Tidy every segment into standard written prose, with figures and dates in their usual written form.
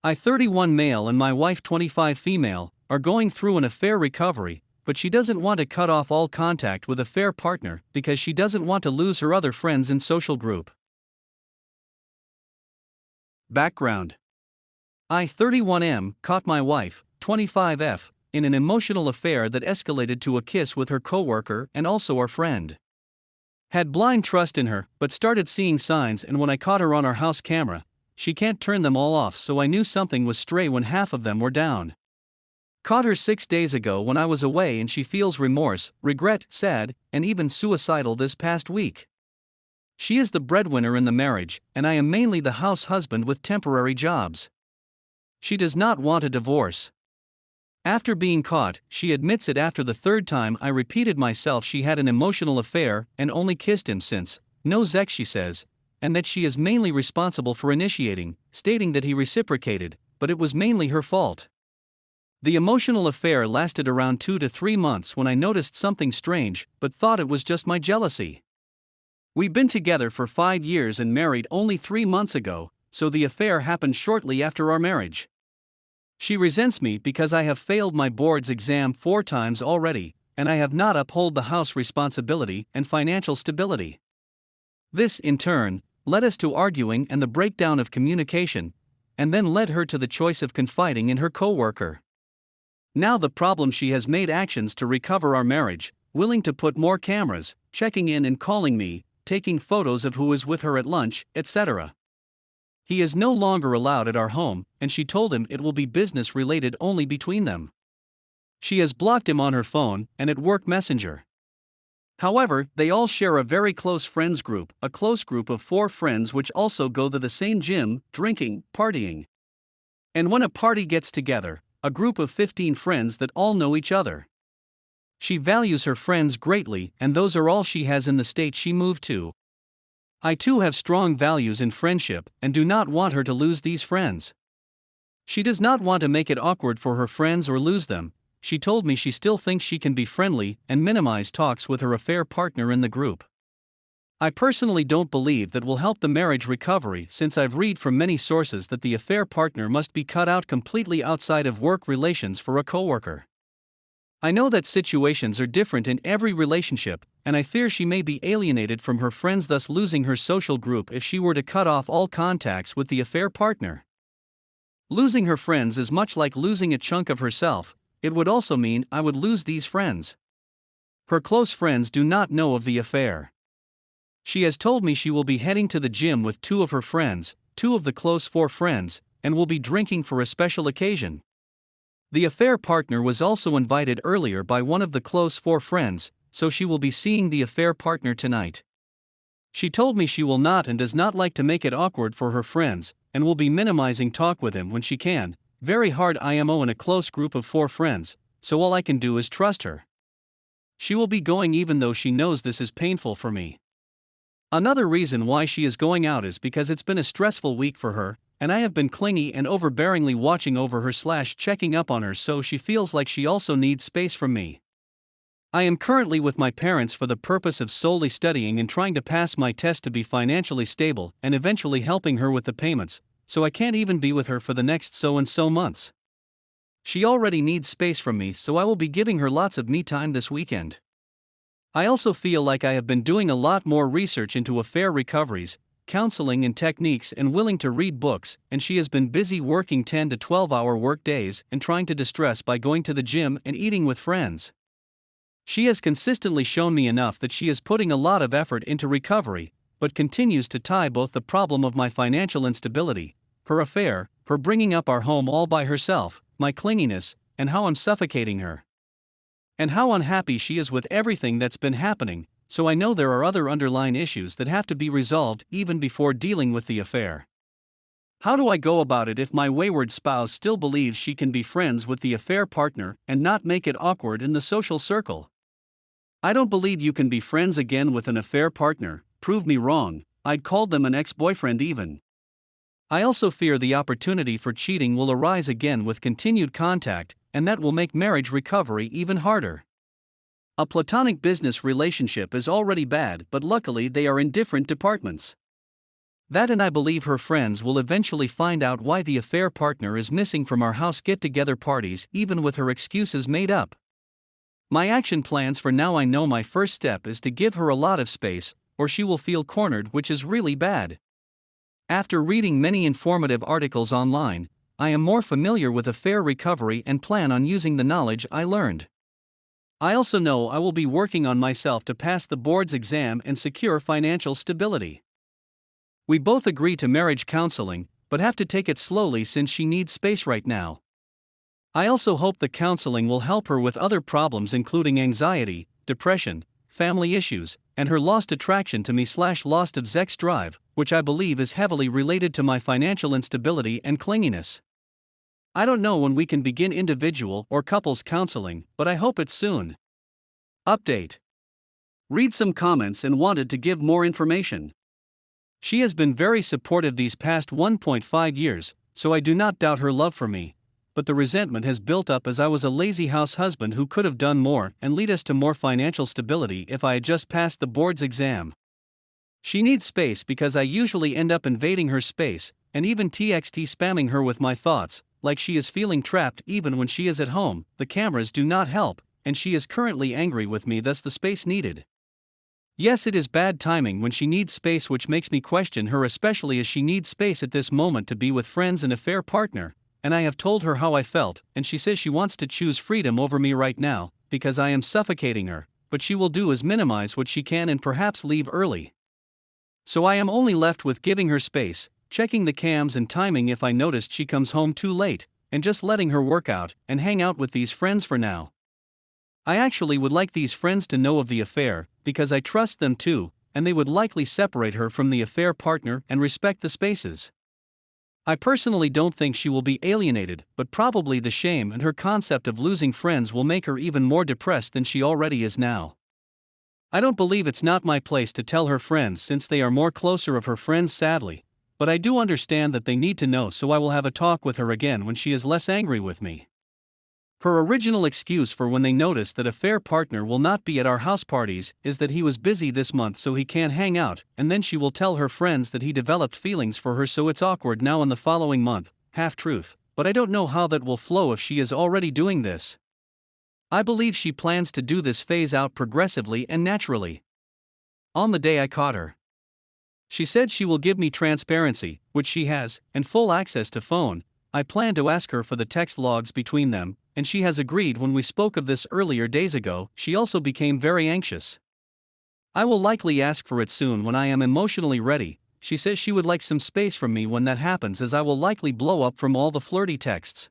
I 31 male and my wife 25 female are going through an affair recovery, but she doesn't want to cut off all contact with affair partner because she doesn't want to lose her other friends in social group. Background: I 31M caught my wife, 25F, in an emotional affair that escalated to a kiss with her coworker and also our friend. Had blind trust in her, but started seeing signs, and when I caught her on our house camera, she can't turn them all off, so I knew something was stray when half of them were down. Caught her 6 days ago when I was away, and she feels remorse, regret, sad, and even suicidal this past week. She is the breadwinner in the marriage, and I am mainly the house husband with temporary jobs. She does not want a divorce. After being caught, she admits it after the third time I repeated myself she had an emotional affair and only kissed him since, no sex she says, and that she is mainly responsible for initiating, stating that he reciprocated, but it was mainly her fault. The emotional affair lasted around 2 to 3 months when I noticed something strange, but thought it was just my jealousy. We've been together for 5 years and married only 3 months ago, so the affair happened shortly after our marriage. She resents me because I have failed my board's exam 4 times already, and I have not upheld the house responsibility and financial stability. This, in turn, led us to arguing and the breakdown of communication, and then led her to the choice of confiding in her coworker. Now the problem: she has made actions to recover our marriage, willing to put more cameras, checking in and calling me, taking photos of who is with her at lunch, etc. He is no longer allowed at our home, and she told him it will be business related only between them. She has blocked him on her phone and at work messenger. However, they all share a very close friends group, a close group of 4 friends which also go to the same gym, drinking, partying. And when a party gets together, a group of 15 friends that all know each other. She values her friends greatly, and those are all she has in the state she moved to. I too have strong values in friendship and do not want her to lose these friends. She does not want to make it awkward for her friends or lose them. She told me she still thinks she can be friendly and minimize talks with her affair partner in the group. I personally don't believe that will help the marriage recovery, since I've read from many sources that the affair partner must be cut out completely outside of work relations for a coworker. I know that situations are different in every relationship, and I fear she may be alienated from her friends, thus losing her social group if she were to cut off all contacts with the affair partner. Losing her friends is much like losing a chunk of herself. It would also mean I would lose these friends. Her close friends do not know of the affair. She has told me she will be heading to the gym with 2 of her friends, 2 of the close 4 friends, and will be drinking for a special occasion. The affair partner was also invited earlier by one of the close 4 friends, so she will be seeing the affair partner tonight. She told me she will not and does not like to make it awkward for her friends, and will be minimizing talk with him when she can. Very hard IMO in a close group of 4 friends, so all I can do is trust her. She will be going even though she knows this is painful for me. Another reason why she is going out is because it's been a stressful week for her, and I have been clingy and overbearingly watching over her / checking up on her, so she feels like she also needs space from me. I am currently with my parents for the purpose of solely studying and trying to pass my test to be financially stable and eventually helping her with the payments, so I can't even be with her for the next so and so months. She already needs space from me, so I will be giving her lots of me time this weekend. I also feel like I have been doing a lot more research into affair recoveries, counseling and techniques, and willing to read books, and she has been busy working 10 to 12-hour work days and trying to distress by going to the gym and eating with friends. She has consistently shown me enough that she is putting a lot of effort into recovery, but continues to tie both the problem of my financial instability, her affair, her bringing up our home all by herself, my clinginess, and how I'm suffocating her. And how unhappy she is with everything that's been happening, so I know there are other underlying issues that have to be resolved even before dealing with the affair. How do I go about it if my wayward spouse still believes she can be friends with the affair partner and not make it awkward in the social circle? I don't believe you can be friends again with an affair partner. Prove me wrong, I'd call them an ex-boyfriend even. I also fear the opportunity for cheating will arise again with continued contact, and that will make marriage recovery even harder. A platonic business relationship is already bad, but luckily they are in different departments. That, and I believe her friends will eventually find out why the affair partner is missing from our house get-together parties, even with her excuses made up. My action plans for now: I know my first step is to give her a lot of space, or she will feel cornered, which is really bad. After reading many informative articles online, I am more familiar with affair recovery and plan on using the knowledge I learned. I also know I will be working on myself to pass the board's exam and secure financial stability. We both agree to marriage counseling, but have to take it slowly since she needs space right now. I also hope the counseling will help her with other problems including anxiety, depression, family issues, and her lost attraction to me/lost of sex drive, which I believe is heavily related to my financial instability and clinginess. I don't know when we can begin individual or couples counseling, but I hope it's soon. Update. Read some comments and wanted to give more information. She has been very supportive these past 1.5 years, so I do not doubt her love for me, but the resentment has built up as I was a lazy house husband who could have done more and lead us to more financial stability if I had just passed the board's exam. She needs space because I usually end up invading her space, and even TXT spamming her with my thoughts, like she is feeling trapped even when she is at home. The cameras do not help, and she is currently angry with me, thus the space needed. Yes, it is bad timing when she needs space, which makes me question her, especially as she needs space at this moment to be with friends and affair partner, and I have told her how I felt, and she says she wants to choose freedom over me right now, because I am suffocating her, but she will do is minimize what she can and perhaps leave early. So I am only left with giving her space, checking the cams and timing if I noticed she comes home too late, and just letting her work out and hang out with these friends for now. I actually would like these friends to know of the affair, because I trust them too, and they would likely separate her from the affair partner and respect the spaces. I personally don't think she will be alienated, but probably the shame and her concept of losing friends will make her even more depressed than she already is now. I don't believe it's not my place to tell her friends since they are more closer of her friends, sadly, but I do understand that they need to know, so I will have a talk with her again when she is less angry with me. Her original excuse for when they notice that affair partner will not be at our house parties is that he was busy this month so he can't hang out, and then she will tell her friends that he developed feelings for her, so it's awkward now in the following month. Half truth, but I don't know how that will flow if she is already doing this. I believe she plans to do this phase out progressively and naturally. On the day I caught her, she said she will give me transparency, which she has, and full access to phone. I plan to ask her for the text logs between them, and she has agreed. When we spoke of this earlier days ago, she also became very anxious. I will likely ask for it soon when I am emotionally ready. She says she would like some space from me when that happens, as I will likely blow up from all the flirty texts.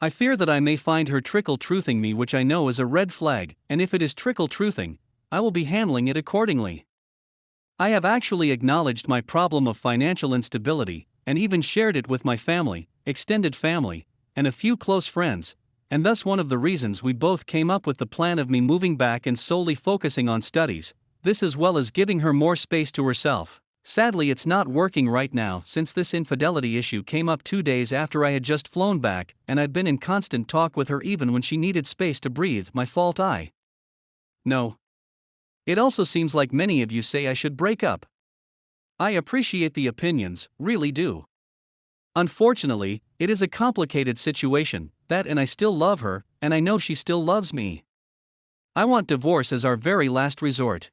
I fear that I may find her trickle-truthing me, which I know is a red flag, and if it is trickle-truthing, I will be handling it accordingly. I have actually acknowledged my problem of financial instability, and even shared it with my family, extended family, and a few close friends, and thus one of the reasons we both came up with the plan of me moving back and solely focusing on studies, this as well as giving her more space to herself. Sadly, it's not working right now since this infidelity issue came up 2 days after I had just flown back, and I've been in constant talk with her even when she needed space to breathe. My fault? No. It also seems like many of you say I should break up. I appreciate the opinions, really do. Unfortunately, it is a complicated situation, and I still love her, and I know she still loves me. I want divorce as our very last resort.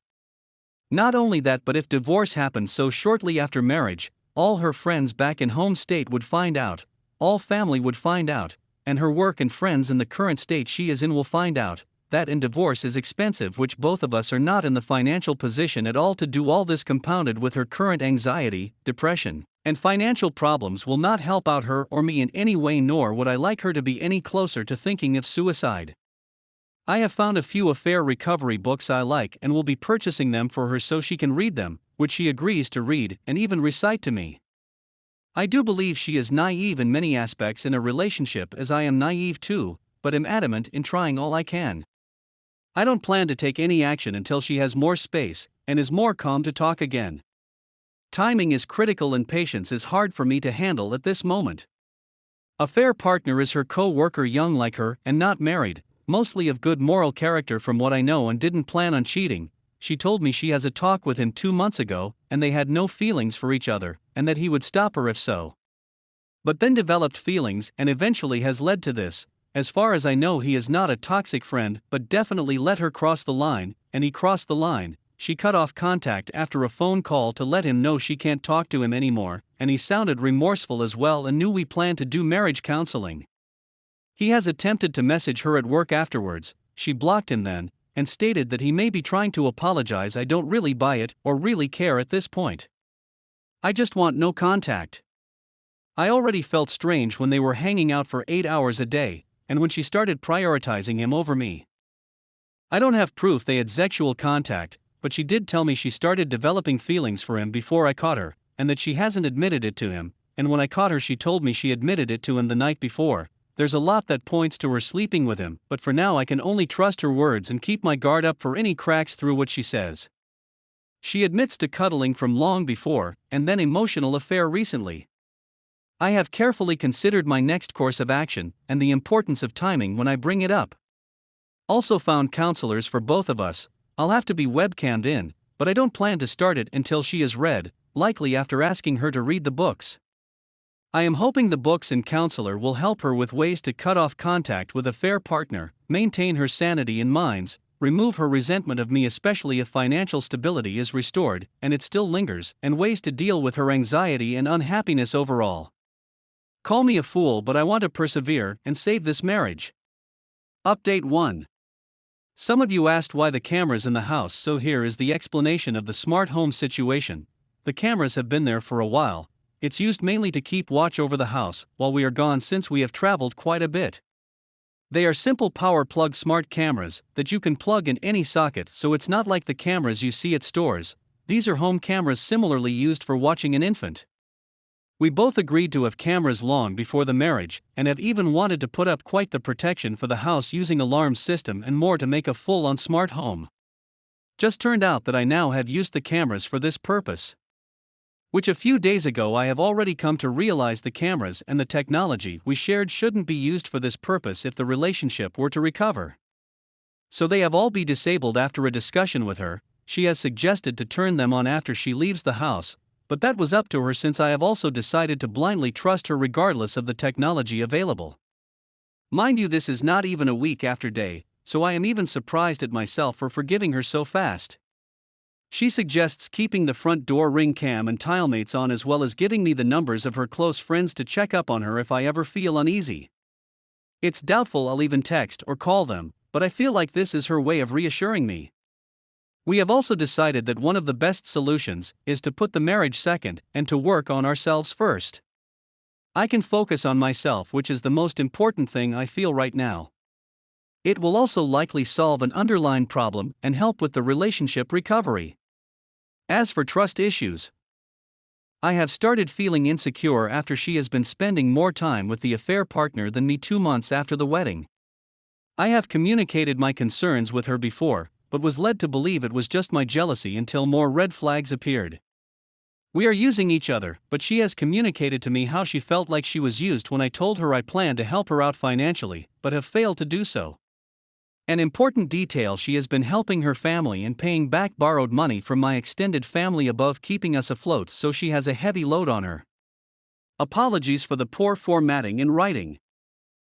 Not only that, but if divorce happens so shortly after marriage, all her friends back in home state would find out, all family would find out, and her work and friends in the current state she is in will find out, and divorce is expensive, which both of us are not in the financial position at all to do. All this compounded with her current anxiety, depression, and financial problems will not help out her or me in any way, nor would I like her to be any closer to thinking of suicide. I have found a few affair recovery books I like and will be purchasing them for her so she can read them, which she agrees to read and even recite to me. I do believe she is naive in many aspects in a relationship, as I am naive too, but am adamant in trying all I can. I don't plan to take any action until she has more space and is more calm to talk again. Timing is critical and patience is hard for me to handle at this moment. Affair partner is her co-worker, young like her and not married, mostly of good moral character from what I know, and didn't plan on cheating. she told me she has a talk with him 2 months ago, and they had no feelings for each other, and that he would stop her if so. But then developed feelings and eventually has led to this. As far as I know, he is not a toxic friend, but definitely let her cross the line, and he crossed the line. She cut off contact after a phone call to let him know she can't talk to him anymore, and he sounded remorseful as well and knew we planned to do marriage counseling. He has attempted to message her at work afterwards. She blocked him then, and stated that he may be trying to apologize. I don't really buy it or really care at this point. I just want no contact. I already felt strange when they were hanging out for 8 hours a day, and when she started prioritizing him over me. I don't have proof they had sexual contact, but she did tell me she started developing feelings for him before I caught her, and that she hasn't admitted it to him, and when I caught her she told me she admitted it to him the night before. There's a lot that points to her sleeping with him, but for now I can only trust her words and keep my guard up for any cracks through what she says. She admits to cuddling from long before, and then emotional affair recently. I have carefully considered my next course of action, and the importance of timing when I bring it up. Also found counselors for both of us. I'll have to be webcammed in, but I don't plan to start it until she is read, likely after asking her to read the books. I am hoping the books and counselor will help her with ways to cut off contact with a fair partner, maintain her sanity in minds, remove her resentment of me, especially if financial stability is restored and it still lingers, and ways to deal with her anxiety and unhappiness overall. Call me a fool, but I want to persevere and save this marriage. Update 1. Some of you asked why the cameras in the house, so here is the explanation of the smart home situation. The cameras have been there for a while. It's used mainly to keep watch over the house while we are gone, since we have traveled quite a bit. They are simple power plug smart cameras that you can plug in any socket, so it's not like the cameras you see at stores. These are home cameras similarly used for watching an infant. We both agreed to have cameras long before the marriage, and have even wanted to put up quite the protection for the house using alarm system and more to make a full-on smart home. Just turned out that I now have used the cameras for this purpose. Which a few days ago I have already come to realize the cameras and the technology we shared shouldn't be used for this purpose if the relationship were to recover. So they have all be disabled after a discussion with her. She has suggested to turn them on after she leaves the house, but that was up to her, since I have also decided to blindly trust her regardless of the technology available. Mind you, this is not even a week after day, so I am even surprised at myself for forgiving her so fast. She suggests keeping the front door ring cam and tilemates on, as well as giving me the numbers of her close friends to check up on her if I ever feel uneasy. It's doubtful I'll even text or call them, but I feel like this is her way of reassuring me. We have also decided that one of the best solutions is to put the marriage second and to work on ourselves first. I can focus on myself, which is the most important thing I feel right now. It will also likely solve an underlying problem and help with the relationship recovery. As for trust issues, I have started feeling insecure after she has been spending more time with the affair partner than me 2 months after the wedding. I have communicated my concerns with her before, but was led to believe it was just my jealousy until more red flags appeared. We are using each other, but she has communicated to me how she felt like she was used when I told her I planned to help her out financially, but have failed to do so. An important detail: she has been helping her family and paying back borrowed money from my extended family above keeping us afloat, so she has a heavy load on her. Apologies for the poor formatting in writing.